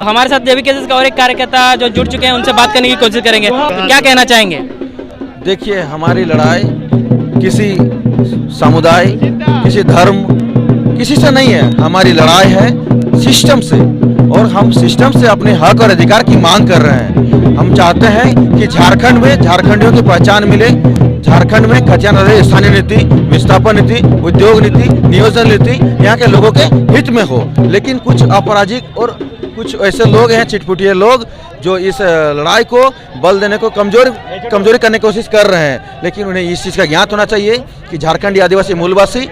हमारे साथ जेबी केसेस का और एक कार्यकर्ता जो जुड़ चुके हैं, उनसे बात करने की कोशिश करेंगे। तो क्या कहना चाहेंगे? देखिए, हमारी लड़ाई किसी समुदाय, किसी धर्म, किसी से नहीं है। हमारी लड़ाई है सिस्टम से, और हम सिस्टम से अपने हक और अधिकार की मांग कर रहे हैं। हम चाहते हैं कि झारखंड में झारखंडियों की पहचान मिले, झारखंड में खतियान स्थानीय नीति, विस्थापन नीति, उद्योग नीति, नियोजन नीति यहाँ के लोगों के हित में हो। लेकिन कुछ अपराधिक और कुछ ऐसे लोग हैं, चिटपुटिये लोग, जो इस लड़ाई को बल देने को कमजोरी करने की कोशिश कर रहे हैं। लेकिन उन्हें इस चीज़ का ज्ञात होना चाहिए कि झारखंडी आदिवासी मूलवासी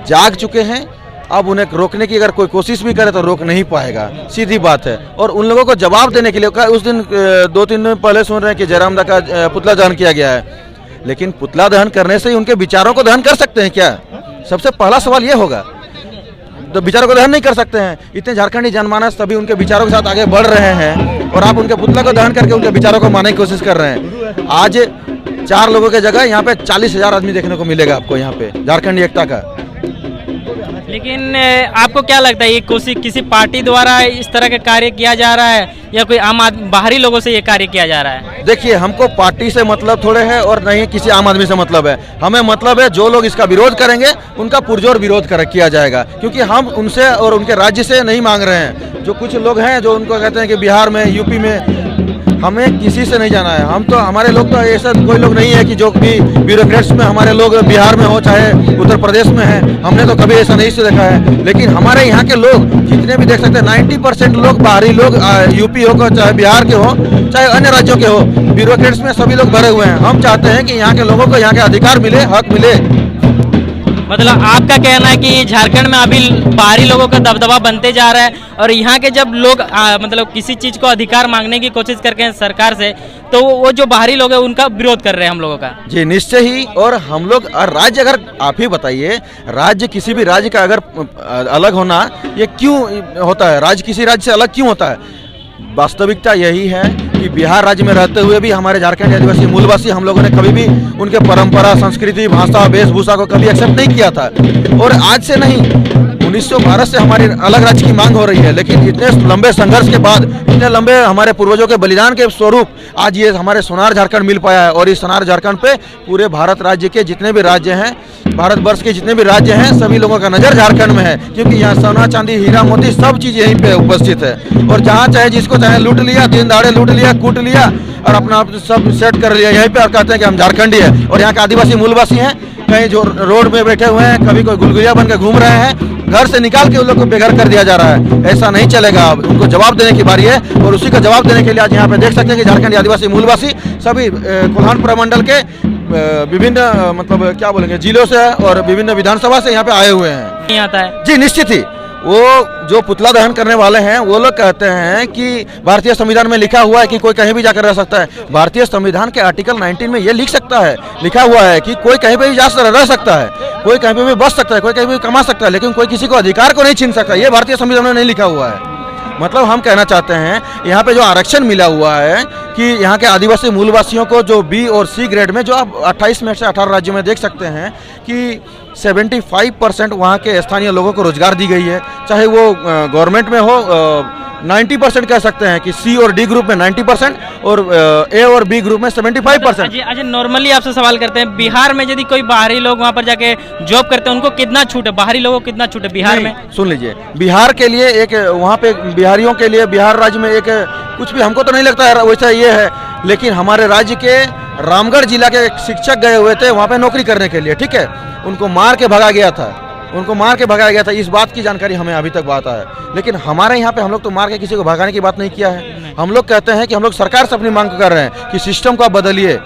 जाग चुके हैं। अब उन्हें रोकने की अगर कोई कोशिश भी करे तो रोक नहीं पाएगा, सीधी बात है। और उन लोगों को जवाब देने के लिए उस दिन 2-3 दिन पहले सुन रहे हैं कि जयराम दा का पुतला दहन किया गया है। लेकिन पुतला दहन करने से ही उनके विचारों को दहन कर सकते हैं क्या? सबसे पहला सवाल ये होगा। तो विचारों को दहन नहीं कर सकते हैं। इतने झारखंडी जनमानस तभी उनके विचारों के साथ आगे बढ़ रहे हैं, और आप उनके पुतला को दहन करके उनके विचारों को मानने की कोशिश कर रहे हैं। आज 4 लोगों की जगह यहाँ पे 40,000 आदमी देखने को मिलेगा आपको यहाँ पे झारखंडी एकता का। लेकिन आपको क्या लगता है, ये कोशिश किसी पार्टी द्वारा इस तरह का कार्य किया जा रहा है, या कोई आम आदमी, बाहरी लोगों से ये कार्य किया जा रहा है? देखिए, हमको पार्टी से मतलब थोड़े है, और नहीं किसी आम आदमी से मतलब है। हमें मतलब है जो लोग इसका विरोध करेंगे उनका पुरजोर विरोध किया जाएगा, क्योंकि हम उनसे और उनके राज्य से नहीं मांग रहे हैं। जो कुछ लोग हैं जो उनको कहते हैं कि बिहार में, यूपी में, हमें किसी से नहीं जाना है। हम तो, हमारे लोग तो ऐसा कोई लोग नहीं है कि जो भी ब्यूरोक्रेट्स में हमारे लोग बिहार में हो चाहे उत्तर प्रदेश में है, हमने तो कभी ऐसा नहीं से देखा है। लेकिन हमारे यहाँ के लोग जितने भी देख सकते हैं, 90% लोग बाहरी लोग, यूपी हो चाहे बिहार के हो चाहे अन्य राज्यों के हो, ब्यूरोक्रेट्स में सभी लोग भरे हुए हैं। हम चाहते हैं कि यहाँ के लोगों को यहाँ के अधिकार मिले, हक मिले। मतलब आपका कहना है कि झारखंड में अभी बाहरी लोगों का दबदबा बनते जा रहा है, और यहाँ के जब लोग मतलब किसी चीज़ को अधिकार मांगने की कोशिश करके हैं सरकार से, तो वो जो बाहरी लोग हैं उनका विरोध कर रहे हैं हम लोगों का। जी निश्चय ही। और हम लोग, राज्य, अगर आप ही बताइए, राज्य किसी भी राज्य का अगर अलग होना ये क्यों होता है? राज्य किसी राज्य से अलग क्यों होता है? वास्तविकता यही है कि बिहार राज्य में रहते हुए भी हमारे झारखंड आदिवासी मूलवासी, हम लोगों ने कभी भी उनके परंपरा, संस्कृति, भाषा, वेशभूषा को कभी एक्सेप्ट नहीं किया था। और आज से नहीं, 1912 से हमारी अलग राज्य की मांग हो रही है। लेकिन इतने लंबे संघर्ष के बाद, इतने लंबे हमारे पूर्वजों के बलिदान के स्वरूप आज ये हमारे सोनार झारखंड मिल पाया है। और इस सोनार झारखंड पे पूरे भारत राज्य के जितने भी राज्य हैं, भारतवर्ष के जितने भी राज्य हैं, सभी लोगों का नज़र झारखंड में है, क्योंकि यहाँ सोना, चांदी, हीरा, मोती सब चीज़ यहीं पे उपस्थित है। और जहाँ चाहे जिसको चाहे लूट लिया, दिन दहाड़े लूट लिया, कूट लिया, और अपना सब सेट कर लिया यहीं पे, और कहते हैं कि हम झारखंडी है। और यहाँ के आदिवासी मूलवासी हैं, कहीं जो रोड में बैठे हुए हैं, कभी कोई गुलगुलिया बन के घूम रहे हैं, घर से निकाल के उन लोग को बेघर कर दिया जा रहा है। ऐसा नहीं चलेगा। अब उनको जवाब देने की बारी है, और उसी का जवाब देने के लिए आज यहाँ पे देख सकते हैं कि झारखंडी आदिवासी मूलवासी सभी कोल्हान प्रमंडल के विभिन्न, मतलब क्या बोलेंगे, जिलों से और विभिन्न विधानसभा से यहाँ पे आए हुए हैं। नहीं आता है? जी निश्चित ही। वो जो पुतला दहन करने वाले हैं वो लोग कहते हैं कि भारतीय संविधान में लिखा हुआ है कि कोई कहीं भी जाकर रह सकता है। भारतीय संविधान के आर्टिकल 19 में ये लिखा हुआ है कि कोई कहीं पे भी जा रह सकता है, कोई कहीं पे भी बस सकता है, कोई कहीं भी कमा सकता है, लेकिन कोई किसी को अधिकार को नहीं छीन सकता। ये भारतीय संविधान में नहीं लिखा हुआ है। मतलब हम कहना चाहते हैं, यहाँ पे जो आरक्षण मिला हुआ है कि यहाँ के आदिवासी मूलवासियों को जो बी और सी ग्रेड में, जो आप 28 में से 18 राज्यों में देख सकते हैं कि 75% वहाँ के स्थानीय लोगों को रोजगार दी गई है। चाहे वो गवर्नमेंट में हो, 90% कह सकते हैं कि सी और डी ग्रुप में 90% और ए और बी ग्रुप में 75%। अच्छा, नॉर्मली आपसे सवाल करते हैं, बिहार में यदि कोई बाहरी लोग वहाँ पर जाके जॉब करते हैं, उनको कितना छूट है? बाहरी लोगों को कितना छूट है बिहार में? सुन लीजिए, बिहार के लिए एक, वहाँ पे बिहारियों के लिए बिहार राज्य में एक कुछ भी, हमको तो नहीं लगता है वैसा ये है। लेकिन हमारे राज्य के रामगढ़ जिला के एक शिक्षक गए हुए थे वहाँ पे नौकरी करने के लिए, ठीक है, उनको मार के भगाया गया था। इस बात की जानकारी हमें अभी तक बात है। लेकिन हमारे यहाँ पे हम लोग तो मार के किसी को भगाने की बात नहीं किया है। हम लोग कहते हैं कि हम लोग सरकार से अपनी मांग कर रहे हैं कि सिस्टम को आप बदलिए,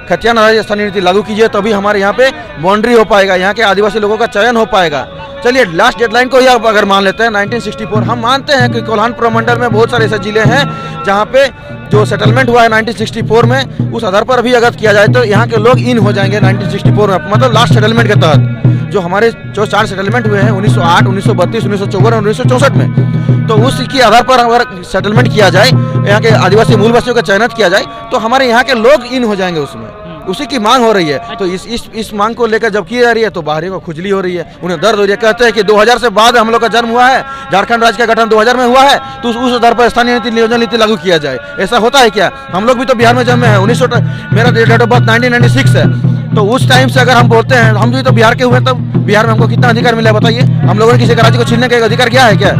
खतियान स्थानीय नीति लागू कीजिए, तभी हमारे यहाँ पे बाउंड्री हो पाएगा, यहाँ के आदिवासी लोगों का चयन हो पाएगा। चलिए, लास्ट डेडलाइन को ही आप अगर मान लेते हैं 1964, हम मानते हैं कि कोल्हान प्रमंडल में बहुत सारे ऐसे जिले हैं जहाँ पे जो सेटलमेंट हुआ है 1964 में, उस आधार पर भी अगर किया जाए तो यहाँ के लोग इन हो जाएंगे 1964 में, मतलब लास्ट सेटलमेंट के तहत। जो हमारे जो 4 सेटलमेंट हुए हैं 1908, 1932, 1954 और 1964 में, तो उसके आधार पर अगर सेटलमेंट किया जाए, यहाँ के आदिवासी मूलवासियों का चयनित किया जाए, तो हमारे यहाँ के लोग इन हो जाएंगे उसमें। उसी की मांग हो रही है। तो इस मांग को लेकर जब की जा रही है तो बाहरी को खुजली हो रही है, उन्हें दर्द हो रही है। कहते हैं कि 2000 से बाद हम लोग का जन्म हुआ है, झारखंड राज्य का गठन 2000 में हुआ है, तो उस आधार पर स्थानीय नीति नियोजन नीति लागू किया जाए। ऐसा होता है क्या? हम लोग भी तो बिहार में जन्मे हैं। 1900 मेरा डेट ऑफ बर्थ 1996 है, तो उस टाइम से अगर हम बोलते हैं, हम भी तो बिहार के हुए, तब बिहार में हमको कितना अधिकार मिला है बताइए? हम लोगों ने किसी राज्य को छीनने का अधिकार किया है क्या?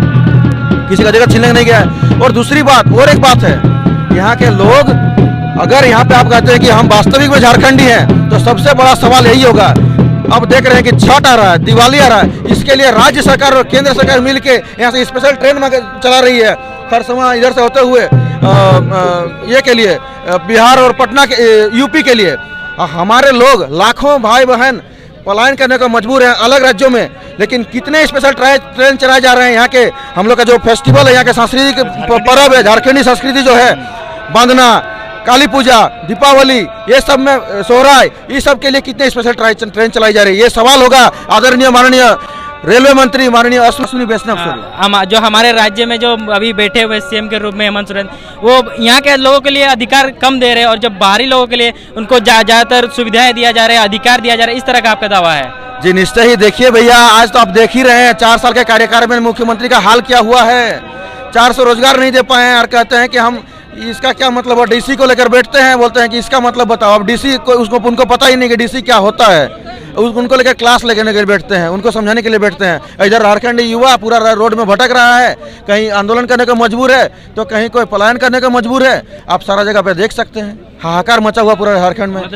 किसी का अधिकार छीनने नहीं गया है। और दूसरी बात, और एक बात है, यहाँ के लोग, अगर यहाँ पे आप कहते हैं कि हम वास्तविक में झारखंडी हैं, तो सबसे बड़ा सवाल यही होगा। अब देख रहे हैं कि छठ आ रहा है, दिवाली आ रहा है, इसके लिए राज्य सरकार और केंद्र सरकार मिलके यहाँ से स्पेशल ट्रेन चला रही है खरसवां इधर से होते हुए ये के लिए बिहार और पटना के यूपी के लिए। हमारे लोग लाखों भाई बहन पलायन करने को मजबूर हैं अलग राज्यों में, लेकिन कितने स्पेशल ट्रेन चलाए जा रहे हैं। यहाँ के हम लोग का जो फेस्टिवल है, यहाँ के सांस्कृतिक पर्व है, झारखंडी संस्कृति जो है, वंदना, काली पूजा, दीपावली, ये सब में सोहराय, ये सब के लिए कितने स्पेशल ट्रेन चलाई जा रही है? ये सवाल होगा आदरणीय माननीय रेलवे मंत्री माननीय अश्विनी वैष्णव सर। जो हमारे राज्य में जो अभी बैठे हुए सीएम के रूप में हेमंत सोरेन, वो यहाँ के लोगों के लिए अधिकार कम दे रहे हैं, और जब बाहरी लोगों के लिए उनको ज्यादातर सुविधाएं दिया जा रहा है, अधिकार दिया जा रहा है, इस तरह का आपका दावा है? जी निश्चय ही। देखिए भैया, आज तो आप देख ही रहे हैं 4 साल के कार्यकाल में मुख्यमंत्री का हाल क्या हुआ है। 400 रोजगार नहीं दे पाए हैं, और कहते हैं कि हम इसका क्या मतलब है। डीसी को लेकर बैठते हैं, बोलते हैं कि इसका मतलब बताओ। अब डीसी को उनको पता ही नहीं कि डीसी क्या होता है। उनको लेकर क्लास लेने के लिए बैठते हैं, उनको समझाने के लिए बैठते हैं। इधर झारखंडी युवा पूरा रोड में भटक रहा है, कहीं आंदोलन करने को मजबूर है, तो कहीं कोई पलायन करने को मजबूर है। आप सारा जगह पे देख सकते हैं, हाहाकार मचा हुआ पूरा झारखंड में।